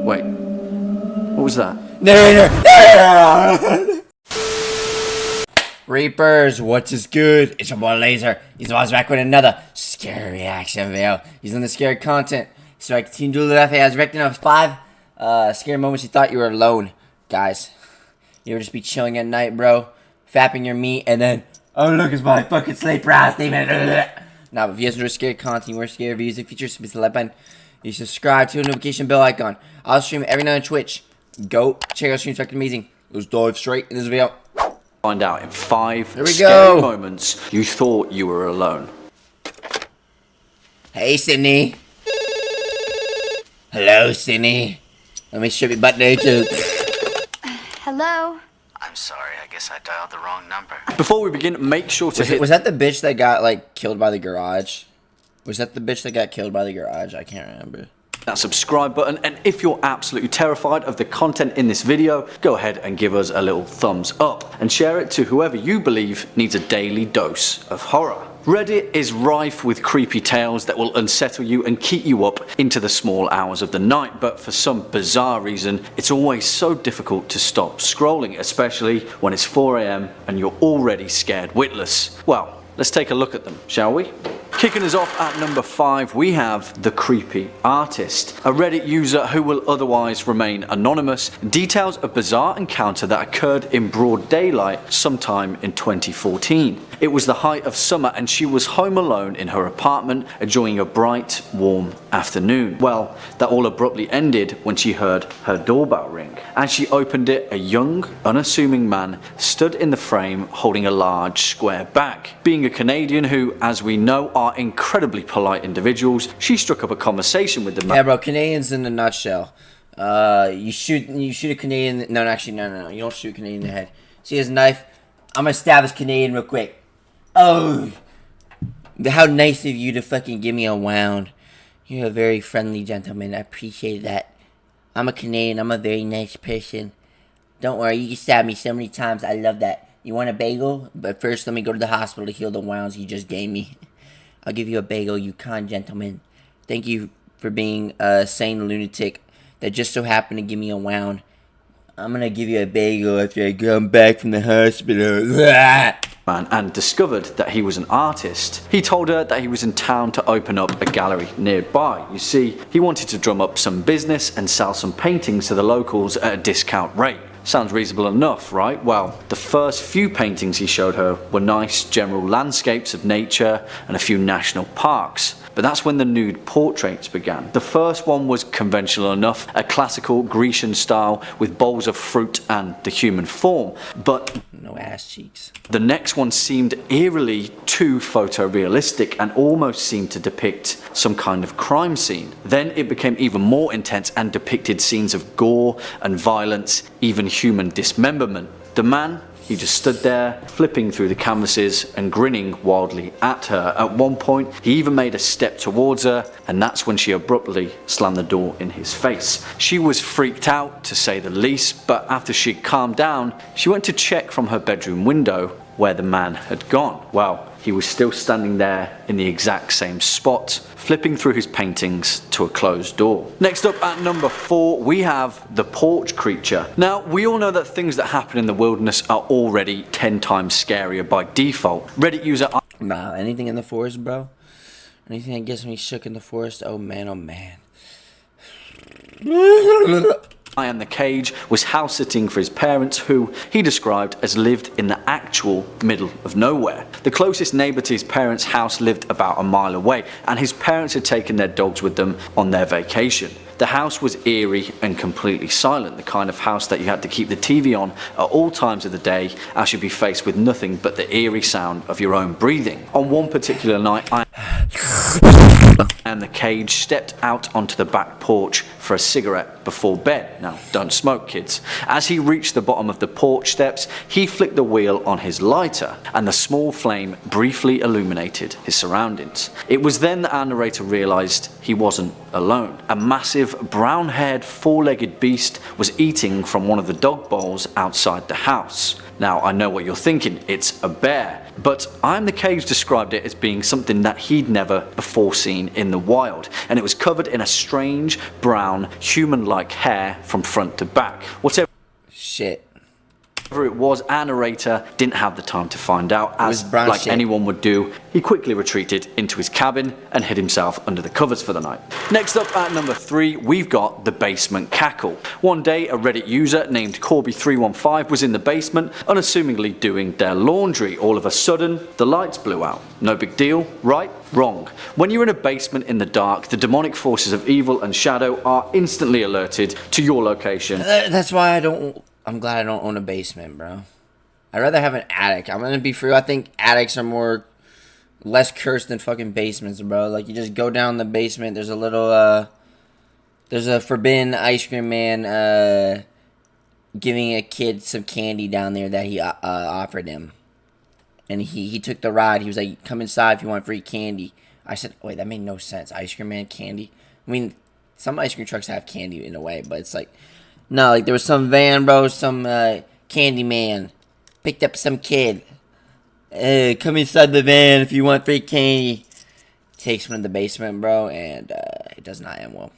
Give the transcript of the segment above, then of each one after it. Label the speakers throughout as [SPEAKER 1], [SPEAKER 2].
[SPEAKER 1] Wait, what was that?
[SPEAKER 2] Reapers, what's is good? It's your boy Laser. He's always back with another scary reaction video. He's on the scary content. So I continue to do that. I was reacting of 5 scary moments you thought you were alone. Guys, you ever just be chilling at night, bro? Fapping your meat and then, oh look, it's my fucking sleep ass, Steven. Now, if you guys enjoy scary content, more scary videos, features, hit the like button. You subscribe to the notification bell icon. I'll stream every night on Twitch. Go check out streams, fucking amazing. Let's dive straight in this video.
[SPEAKER 1] Find out in 5
[SPEAKER 2] Here we
[SPEAKER 1] scary
[SPEAKER 2] go.
[SPEAKER 1] moments you thought you were alone.
[SPEAKER 2] Hey, Sydney. Hello, Sydney. Let me strip your butt there, too.
[SPEAKER 3] Hello?
[SPEAKER 4] I'm sorry, I guess I dialed the wrong number.
[SPEAKER 1] Before we begin, make sure to hit...
[SPEAKER 2] Was that the bitch that got, like, killed by the garage? Was that the bitch that got killed by the garage? I can't remember.
[SPEAKER 1] that subscribe button, and if you're absolutely terrified of the content in this video, go ahead and give us a little thumbs up and share it to whoever you believe needs a daily dose of horror. Reddit is rife with creepy tales that will unsettle you and keep you up into the small hours of the night, but for some bizarre reason, it's always so difficult to stop scrolling, especially when it's 4 AM and you're already scared witless. Well, let's take a look at them, shall we? Kicking us off at number 5, we have The Creepy Artist. A Reddit user who will otherwise remain anonymous details a bizarre encounter that occurred in broad daylight sometime in 2014. It was the height of summer and she was home alone in her apartment enjoying a bright, warm afternoon. Well, that all abruptly ended when she heard her doorbell ring. As she opened it, a young, unassuming man stood in the frame holding a large square bag. Being a Canadian who, as we know, are incredibly polite individuals, she struck up a conversation with the man.
[SPEAKER 2] Yeah, bro, Canadians in a nutshell. You shoot a Canadian. No, actually, no. You don't shoot a Canadian in the head. See his knife? I'm gonna stab this Canadian real quick. Oh, how nice of you to fucking give me a wound. You're a very friendly gentleman. I appreciate that. I'm a Canadian. I'm a very nice person. Don't worry, you can stab me so many times. I love that. You want a bagel? But first, let me go to the hospital to heal the wounds you just gave me. I'll give you a bagel, you kind gentleman. Thank you for being a sane lunatic that just so happened to give me a wound. I'm gonna give you a bagel after I come back from the hospital.
[SPEAKER 1] And discovered that he was an artist. He told her that he was in town to open up a gallery nearby. You see, he wanted to drum up some business and sell some paintings to the locals at a discount rate. Sounds reasonable enough, right? Well, the first few paintings he showed her were nice general landscapes of nature and a few national parks. But that's when the nude portraits began. The first one was conventional enough, a classical Grecian style with bowls of fruit and the human form. But
[SPEAKER 2] no ass cheeks.
[SPEAKER 1] The next one seemed eerily too photorealistic and almost seemed to depict some kind of crime scene. Then it became even more intense and depicted scenes of gore and violence, even human dismemberment. The man, he just stood there, flipping through the canvases and grinning wildly at her. At one point, he even made a step towards her, and that's when she abruptly slammed the door in his face. She was freaked out, to say the least, but after she calmed down, she went to check from her bedroom window where the man had gone. Well, he was still standing there in the exact same spot, flipping through his paintings to a closed door. Next up at number 4, we have The Porch Creature. Now, we all know that things that happen in the wilderness are already 10 times scarier by default. Reddit user...
[SPEAKER 2] Nah, anything in the forest, bro? Anything that gets me shook in the forest? Oh man, oh man.
[SPEAKER 1] 𝐈𝐭'𝐬 was house sitting for his parents, who he described as lived in the actual middle of nowhere. The closest neighbour to his parents' house lived about a mile away, and his parents had taken their dogs with them on their vacation. The house was eerie and completely silent, the kind of house that you had to keep the TV on at all times of the day as you'd be faced with nothing but the eerie sound of your own breathing. On one particular night, 𝐈𝐭'𝐬 stepped out onto the back porch for a cigarette before bed. Now, don't smoke, kids. As he reached the bottom of the porch steps, he flicked the wheel on his lighter, and the small flame briefly illuminated his surroundings. It was then that our narrator realised he wasn't alone. A massive, brown-haired, four-legged beast was eating from one of the dog bowls outside the house. Now, I know what you're thinking, it's a bear, but 𝐼𝐭'𝐬 described it as being something that he'd never before seen in the wild, and it was covered in a strange, brown, human-like hair from front to back. Whatever it was, our narrator didn't have the time to find out, as like anyone would do, he quickly retreated into his cabin and hid himself under the covers for the night. Next up at number 3, we've got the Basement Cackle. One day, a Reddit user named Corby315 was in the basement, unassumingly doing their laundry. All of a sudden, the lights blew out. No big deal, right? Wrong. When you're in a basement in the dark, the demonic forces of evil and shadow are instantly alerted to your location.
[SPEAKER 2] That's why I'm glad I don't own a basement, bro. I'd rather have an attic. I'm gonna be for real. I think attics are less cursed than fucking basements, bro. Like, you just go down the basement. There's a little, there's a forbidden ice cream man, giving a kid some candy down there that he, offered him. And he took the ride. He was like, come inside if you want free candy. I said, wait, that made no sense. Ice cream man, candy? I mean, some ice cream trucks have candy in a way, but it's like, no, like there was some van, bro, some candy man picked up some kid. Come inside the van if you want free candy. Takes one in the basement, bro, and it does not end well.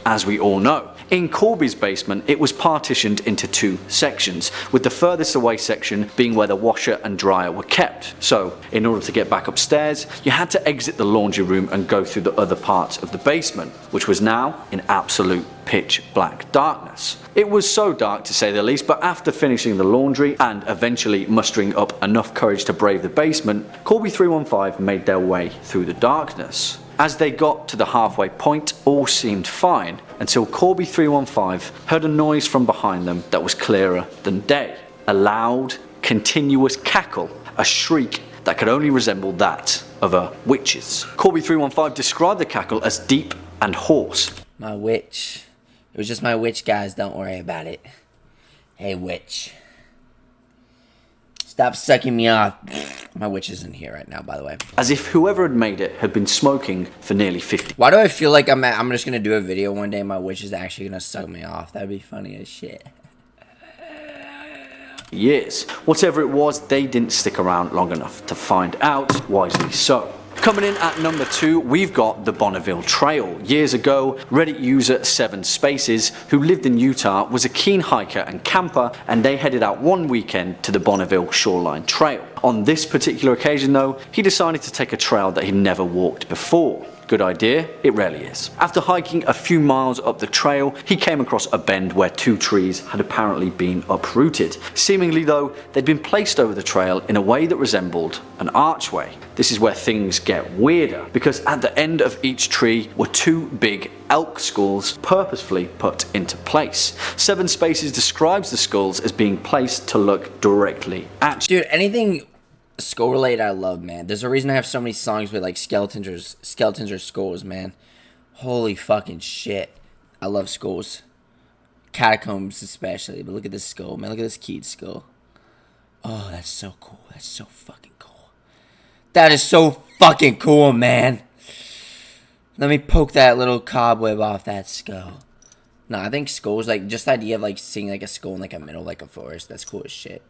[SPEAKER 1] As we all know, in Corby's basement, it was partitioned into 2 sections, with the furthest away section being where the washer and dryer were kept. So, in order to get back upstairs, you had to exit the laundry room and go through the other parts of the basement, which was now in absolute pitch black darkness. It was so dark, to say the least, but after finishing the laundry and eventually mustering up enough courage to brave the basement, Corby315 made their way through the darkness. As they got to the halfway point, all seemed fine, until Corby315 heard a noise from behind them that was clearer than day. A loud, continuous cackle, a shriek that could only resemble that of a witch's. Corby315 described the cackle as deep and hoarse.
[SPEAKER 2] My witch. It was just my witch, guys. Don't worry about it. Hey, witch. Stop sucking me off. My witch isn't here right now, by the way.
[SPEAKER 1] As if whoever had made it had been smoking for nearly 50.
[SPEAKER 2] Why do I feel like I'm just going to do a video one day and my witch is actually going to suck me off? That'd be funny as shit.
[SPEAKER 1] Years. Whatever it was, they didn't stick around long enough to find out, wisely so. Coming in at number 2, we've got the Bonville Trail. Years ago, Reddit user 7spaces, who lived in Utah, was a keen hiker and camper, and they headed out one weekend to the Bonville Shoreline Trail. On this particular occasion though, he decided to take a trail that he'd never walked before. Good idea? It rarely is. After hiking a few miles up the trail, he came across a bend where 2 trees had apparently been uprooted. Seemingly though, they'd been placed over the trail in a way that resembled an archway. This is where things get weirder, because at the end of each tree were 2 big elk skulls purposefully put into place. 7spaces describes the skulls as being placed to look directly at you.
[SPEAKER 2] Dude, anything skull related I love, man. There's a reason I have so many songs with like skeletons or skulls, man. Holy fucking shit. I love skulls. Catacombs especially. But look at this skull, man. Look at this 𝐂𝐳𝐸 skull. Oh, that's so cool. That's so fucking cool. That is so fucking cool, man. Let me poke that little cobweb off that skull. No, I think skulls, like, just the idea of like seeing like a skull in like a middle of like a forest. That's cool as shit.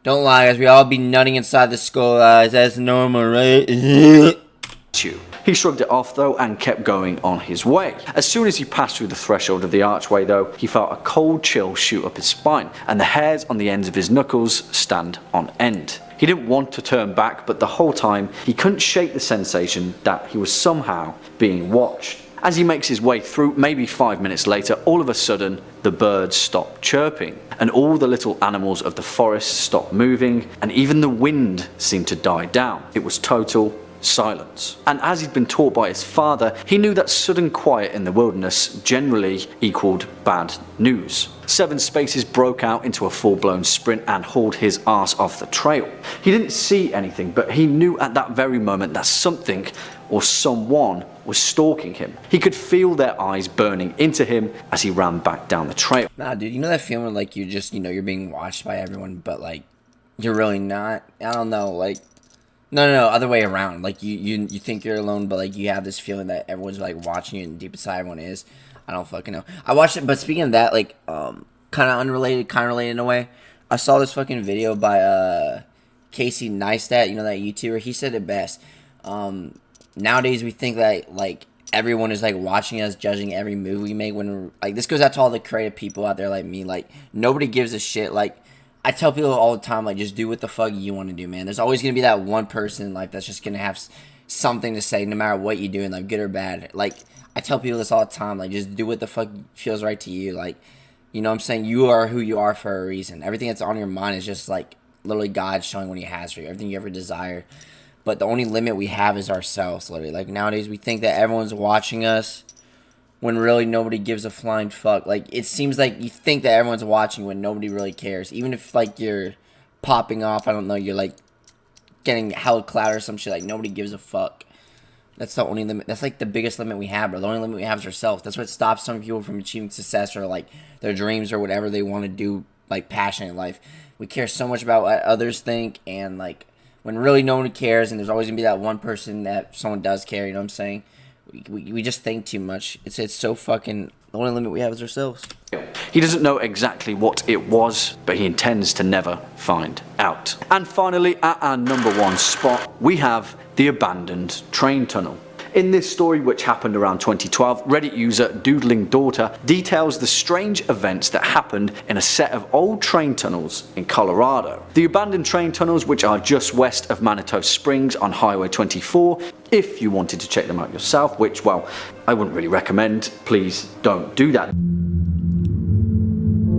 [SPEAKER 2] Don't lie, guys. We all be nutting inside the skull, guys. That's normal, right?
[SPEAKER 1] He shrugged it off though and kept going on his way. As soon as he passed through the threshold of the archway though, he felt a cold chill shoot up his spine and the hairs on the ends of his knuckles stand on end. He didn't want to turn back, but the whole time he couldn't shake the sensation that he was somehow being watched. As he makes his way through, maybe 5 minutes later, all of a sudden, the birds stop chirping, and all the little animals of the forest stop moving, and even the wind seemed to die down. It was total silence. And as he'd been taught by his father, he knew that sudden quiet in the wilderness generally equaled bad news. 7spaces broke out into a full-blown sprint and hauled his ass off the trail. He didn't see anything, but he knew at that very moment that something or someone was stalking him. He could feel their eyes burning into him as he ran back down the trail.
[SPEAKER 2] Nah, dude, you know that feeling like you're just, you're being watched by everyone, but like, you're really not? I don't know, like, no, other way around. Like, you think you're alone, but like, you have this feeling that everyone's like watching you, and deep inside everyone is. I don't fucking know. I watched it, but speaking of that, like, kind of unrelated, kind of related in a way, I saw this fucking video by Casey Neistat, you know, that YouTuber. He said it best. Nowadays we think that like everyone is like watching us, judging every move we make. When like this goes out to all the creative people out there like me. Like nobody gives a shit. Like I tell people all the time, like just do what the fuck you want to do, man. There's always gonna be that one person in life that's just gonna have something to say, no matter what you're doing, like good or bad. Like I tell people this all the time, like just do what the fuck feels right to you. Like, you know what I'm saying? You are who you are for a reason. Everything that's on your mind is just like literally God showing what he has for you. Everything you ever desire. But the only limit we have is ourselves, literally. Like nowadays we think that everyone's watching us when really nobody gives a flying fuck. Like it seems like you think that everyone's watching when nobody really cares. Even if like you're popping off, I don't know, you're like getting hella clout or some shit, like nobody gives a fuck. That's the only limit. That's like the biggest limit we have, bro. The only limit we have is ourselves. That's what stops some people from achieving success or like their dreams or whatever they want to do, like passion in life. We care so much about what others think, and like when really no one cares, and there's always gonna be that one person that someone does care. You know what I'm saying? We just think too much. It's so fucking. The only limit we have is ourselves.
[SPEAKER 1] He doesn't know exactly what it was, but he intends to never find out. And finally, at our #1 spot, we have the abandoned train tunnel. In this story, which happened around 2012, Reddit user Doodling Daughter details the strange events that happened in a set of old train tunnels in Colorado. The abandoned train tunnels, which are just west of Manitou Springs on Highway 24, if you wanted to check them out yourself, which, well, I wouldn't really recommend, please don't do that.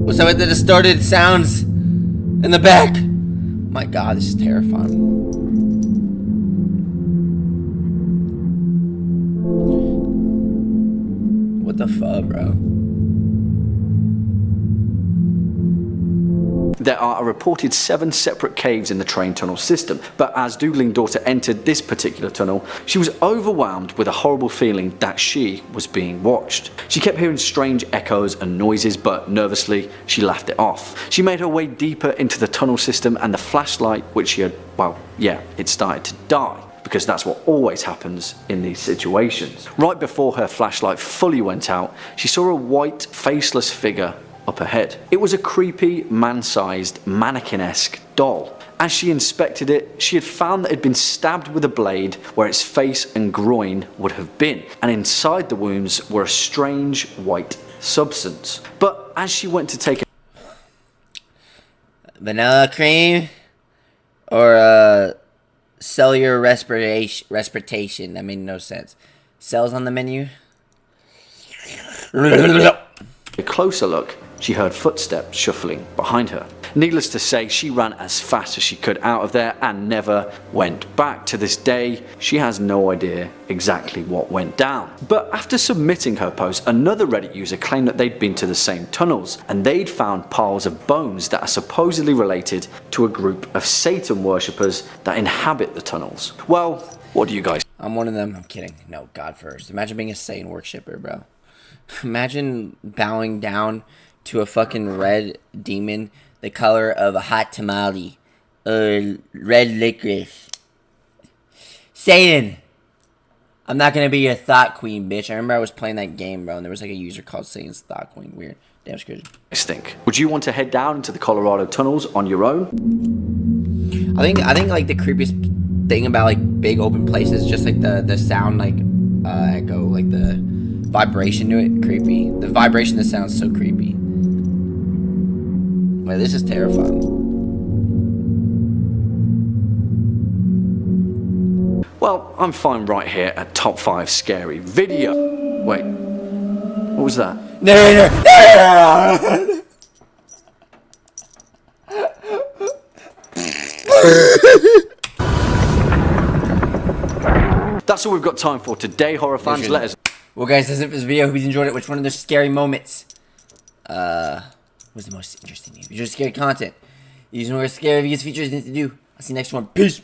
[SPEAKER 2] What's up with the distorted sounds in the back? My god, this is terrifying. What the fuck, bro?
[SPEAKER 1] There are a reported 7 separate caves in the train tunnel system, but as Doodling Daughter entered this particular tunnel, she was overwhelmed with a horrible feeling that she was being watched. She kept hearing strange echoes and noises, but nervously, she laughed it off. She made her way deeper into the tunnel system, and the flashlight, which she had, well, yeah, it started to die. Because that's what always happens in these situations. Right before her flashlight fully went out, she saw a white, faceless figure up ahead. It was a creepy, man-sized, mannequin-esque doll. As she inspected it, she had found that it had been stabbed with a blade where its face and groin would have been, and inside the wounds were a strange white substance. But as she went to take a
[SPEAKER 2] vanilla cream or cellular respiration. That made no sense. Cells on the menu.
[SPEAKER 1] a closer look, she heard footsteps shuffling behind her. Needless to say, she ran as fast as she could out of there and never went back. To this day, she has no idea exactly what went down. But after submitting her post, another Reddit user claimed that they'd been to the same tunnels and they'd found piles of bones that are supposedly related to a group of Satan worshippers that inhabit the tunnels. Well, what do you guys?
[SPEAKER 2] I'm one of them. I'm kidding. No, God first. Imagine being a Satan worshipper, bro. Imagine bowing down to a fucking red demon the color of a hot tamale or red licorice. Satan! I'm not gonna be your thought queen, bitch. I remember I was playing that game, bro, and there was like a user called Satan's Thought Queen. Weird. Damn screwed.
[SPEAKER 1] Think? Would you want to head down into the Colorado tunnels on your own?
[SPEAKER 2] I think like the creepiest thing about like big open places is just like the sound, like echo, like the vibration to it. Creepy. The vibration that sounds so creepy. Wait, this is terrifying.
[SPEAKER 1] Well, I'm fine right here at top 5 scary video. Wait, what was that?
[SPEAKER 2] Narrator!
[SPEAKER 1] That's all we've got time for today, horror fans. Let us.
[SPEAKER 2] Well, guys, that's it for this video. Hope you enjoyed it. Which one of the scary moments was the most interesting to you? If you're scary content, using more scary videos features you need to do. I'll see you next one. Peace.